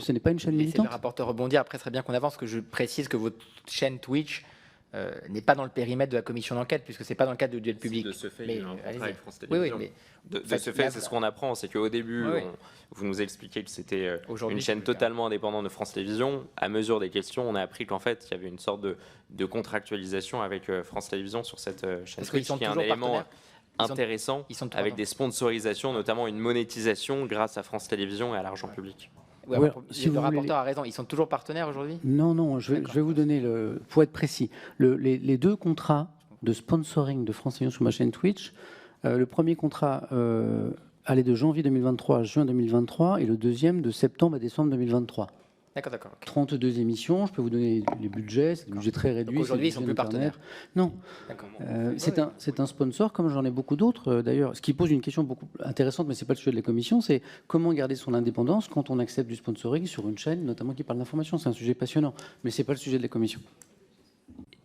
ce n'est pas une chaîne Laissez militante. le rapporteur rebondir. Après, ce serait bien qu'on avance, que je précise que votre chaîne Twitch n'est pas dans le périmètre de la commission d'enquête, puisque c'est pas dans le cadre du duel public. De ce fait, Mais, il y a un contrat allez-y. avec France Oui, Télévisions. oui, mais De ce fait, c'est ce qu'on apprend, c'est qu'au début, Oui, oui. vous nous expliquiez que c'était Aujourd'hui, une c'est chaîne plus le cas. totalement indépendante de France Télévisions. À mesure des questions, on a appris qu'en fait, il y avait une sorte de contractualisation avec France Télévisions sur cette chaîne Parce qu'ils Twitch, sont qui est un toujours élément partenaires. intéressant, Ils sont toujours avec des sponsorisations, notamment une monétisation grâce à France Télévisions et à l'argent public. Ouais, Ouais, alors, si le vous voulez- rapporteur a raison. Ils sont toujours partenaires aujourd'hui. Non, je vais vous donner, pour être précis, les deux contrats de sponsoring de France Télévisions sur ma chaîne Twitch. Le premier contrat allait de janvier 2023 à juin 2023 et le deuxième de septembre à décembre 2023. D'accord. 32 émissions, je peux vous donner les budgets, c'est des budgets très réduits. Donc aujourd'hui, c'est ils sont des plus budgets d'Internet. partenaires. Non, D'accord. c'est un sponsor, comme j'en ai beaucoup d'autres d'ailleurs. Ce qui pose une question beaucoup intéressante, mais ce n'est pas le sujet de la commission, c'est comment garder son indépendance quand on accepte du sponsoring sur une chaîne, notamment qui parle d'information. C'est un sujet passionnant, mais ce n'est pas le sujet de la commission.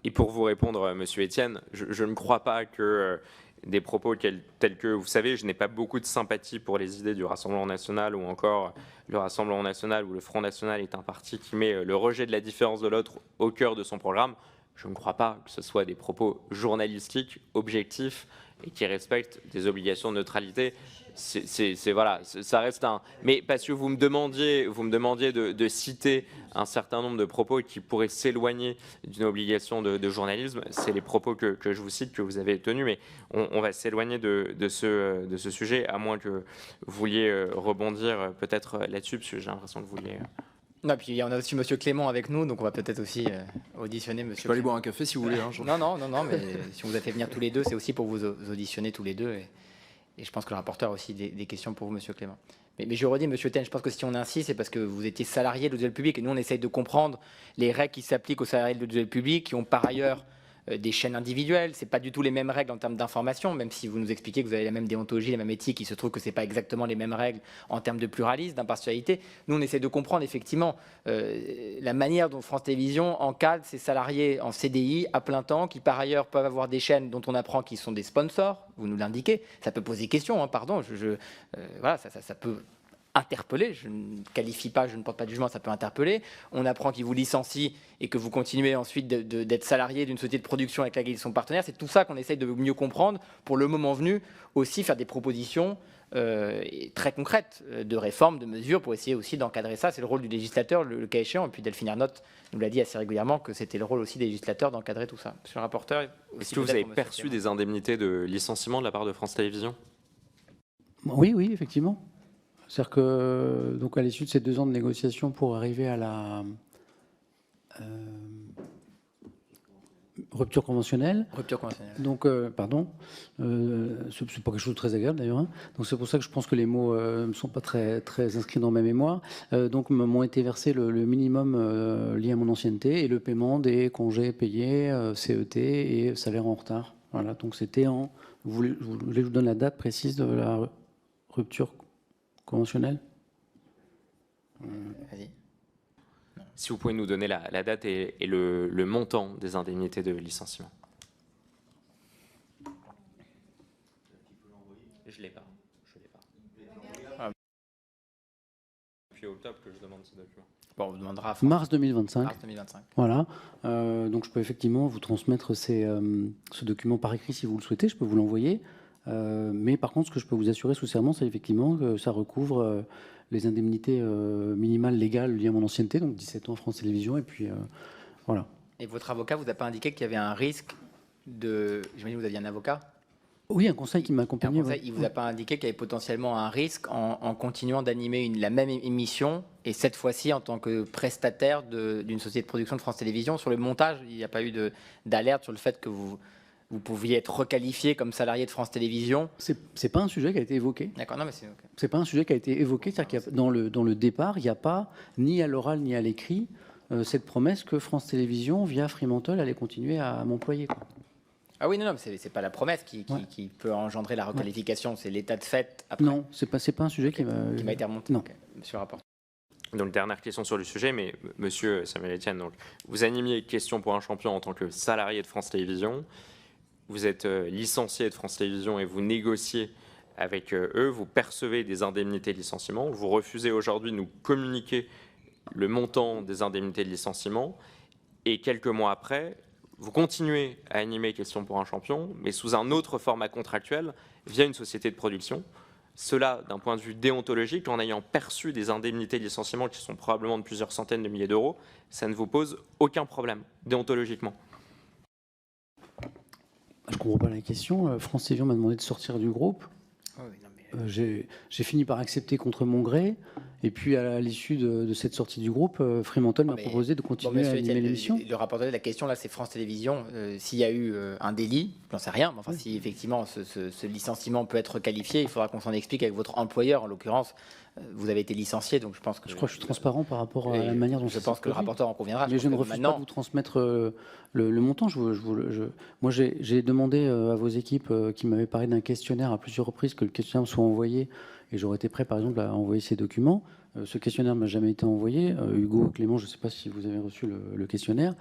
Et pour vous répondre, Monsieur Etienne, je ne crois pas que des propos tels que, vous savez, je n'ai pas beaucoup de sympathie pour les idées du Rassemblement national ou encore le Rassemblement national ou le Front national est un parti qui met le rejet de la différence de l'autre au cœur de son programme. Je ne crois pas que ce soit des propos journalistiques, objectifs et qui respectent des obligations de neutralité. Voilà, ça reste un. Mais parce que vous me demandiez de citer un certain nombre de propos qui pourraient s'éloigner d'une obligation de journalisme, c'est les propos que je vous cite, que vous avez tenus, mais on va s'éloigner de ce sujet, à moins que vous vouliez rebondir peut-être là-dessus, parce que j'ai l'impression que vous vouliez. Non, puis on a aussi Monsieur Clément avec nous, donc on va peut-être aussi auditionner Monsieur. Je peux aller boire un café si vous voulez. Hein, Non, mais si on vous a fait venir tous les deux, c'est aussi pour vous auditionner tous les deux. Et je pense que le rapporteur a aussi des questions pour vous, Monsieur Clément. Mais je redis, Monsieur Ten, je pense que si on insiste, c'est parce que vous étiez salarié de l'audiovisuel public. Et nous, on essaye de comprendre les règles qui s'appliquent aux salariés de l'audiovisuel public, qui ont par ailleurs des chaînes individuelles. Ce n'est pas du tout les mêmes règles en termes d'information, même si vous nous expliquez que vous avez la même déontologie, la même éthique. Il se trouve que ce n'est pas exactement les mêmes règles en termes de pluralisme, d'impartialité. Nous, on essaie de comprendre effectivement la manière dont France Télévisions encadre ses salariés en CDI à plein temps, qui par ailleurs peuvent avoir des chaînes dont on apprend qu'ils sont des sponsors. Vous nous l'indiquez. Ça peut poser question, hein, pardon. Voilà, ça peut interpeller, je ne qualifie pas, je ne porte pas de jugement, ça peut interpeller. On apprend qu'ils vous licencient et que vous continuez ensuite d'être salarié d'une société de production avec laquelle ils sont partenaires. C'est tout ça qu'on essaye de mieux comprendre pour le moment venu, aussi faire des propositions très concrètes de réformes, de mesures pour essayer aussi d'encadrer ça. C'est le rôle du législateur, le cas échéant. Et puis Delphine Ernotte nous l'a dit assez régulièrement que c'était le rôle aussi des législateurs d'encadrer tout ça. Monsieur le rapporteur, Est-ce que vous avez perçu des indemnités de licenciement de la part de France Télévisions? Oui, effectivement. C'est-à-dire que, donc, à l'issue de ces 2 ans de négociations pour arriver à la rupture conventionnelle. Donc, pardon, c'est pas quelque chose de très agréable d'ailleurs. Hein. Donc, c'est pour ça que je pense que les mots ne sont pas très inscrits dans ma mémoire. Donc, m'ont été versés le minimum lié à mon ancienneté et le paiement des congés payés, CET et salaire en retard. Voilà, donc c'était en. Vous voulez que je vous donne la date précise de la rupture conventionnelle? Vas-y. Si vous pouvez nous donner la date et le montant des indemnités de licenciement. Je ne l'ai pas. Puis au top que je demande ce document. Bon, on vous demandera. Mars 2025. Mars 2025. Voilà. Donc je peux effectivement vous transmettre ce document par écrit si vous le souhaitez. Je peux vous l'envoyer. Mais par contre, ce que je peux vous assurer sous serment, c'est effectivement que ça recouvre les indemnités minimales légales liées à mon ancienneté, donc 17 ans France Télévisions, et puis voilà. Et votre avocat vous a pas indiqué qu'il y avait un risque de... J'imagine que vous aviez un avocat? Oui, un conseil qui m'a accompagné. Il ne vous a pas indiqué qu'il y avait potentiellement un risque en continuant d'animer la même émission, et cette fois-ci en tant que prestataire d'une société de production de France Télévisions. Sur le montage, il n'y a pas eu d'alerte sur le fait que vous pouviez être requalifié comme salarié de France Télévisions? C'est pas un sujet qui a été évoqué. D'accord, non mais c'est ok. C'est pas un sujet qui a été évoqué, c'est-à-dire qu'il y a, dans le départ, il n'y a pas, ni à l'oral ni à l'écrit, cette promesse que France Télévisions, via Fremantle, allait continuer à m'employer. Ah oui, non, mais c'est pas la promesse qui peut engendrer la requalification, c'est l'état de fait après. Non, c'est pas un sujet qui m'a été remonté. Non. Okay. Monsieur le rapporteur. Donc, dernière question sur le sujet, mais Monsieur Samuel Etienne, donc, vous animiez Question pour un champion en tant que salarié de France Télévisions. Vous êtes licencié de France Télévisions et vous négociez avec eux, vous percevez des indemnités de licenciement. Vous refusez aujourd'hui de nous communiquer le montant des indemnités de licenciement, et quelques mois après, vous continuez à animer Question pour un champion, mais sous un autre format contractuel, via une société de production. Cela, d'un point de vue déontologique, en ayant perçu des indemnités de licenciement qui sont probablement de plusieurs centaines de milliers d'euros, ça ne vous pose aucun problème, déontologiquement. Je ne comprends pas la question. France Télévisions m'a demandé de sortir du groupe. J'ai fini par accepter contre mon gré. Et puis, à l'issue de cette sortie du groupe, Fremantle m'a proposé de continuer à animer l'émission. Le rapporteur de la question, là, c'est France Télévisions. S'il y a eu un délit, j'en sais rien, mais enfin, si effectivement ce licenciement peut être qualifié, il faudra qu'on s'en explique avec votre employeur, en l'occurrence. Vous avez été licencié, donc je pense que... Je crois que je suis transparent par rapport à la manière dont je pense que le rapporteur en conviendra. Mais je ne refuse pas de vous transmettre le montant. Moi, j'ai demandé à vos équipes qui m'avaient parlé d'un questionnaire à plusieurs reprises que le questionnaire me soit envoyé, et j'aurais été prêt, par exemple, à envoyer ces documents. Ce questionnaire ne m'a jamais été envoyé. Hugo, Clément, je ne sais pas si vous avez reçu le questionnaire.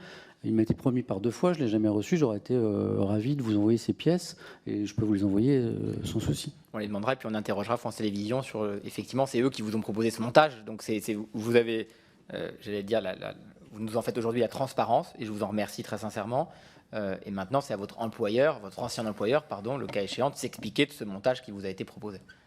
Il m'a été promis par 2 fois, je ne l'ai jamais reçu. J'aurais été ravi de vous envoyer ces pièces, et je peux vous les envoyer sans souci. On les demandera, et puis on interrogera France Télévisions sur... effectivement, c'est eux qui vous ont proposé ce montage. Donc, vous avez, j'allais dire, vous nous en faites aujourd'hui la transparence, et je vous en remercie très sincèrement. Et maintenant, c'est à votre employeur, votre ancien employeur, pardon, le cas échéant, de s'expliquer de ce montage qui vous a été proposé.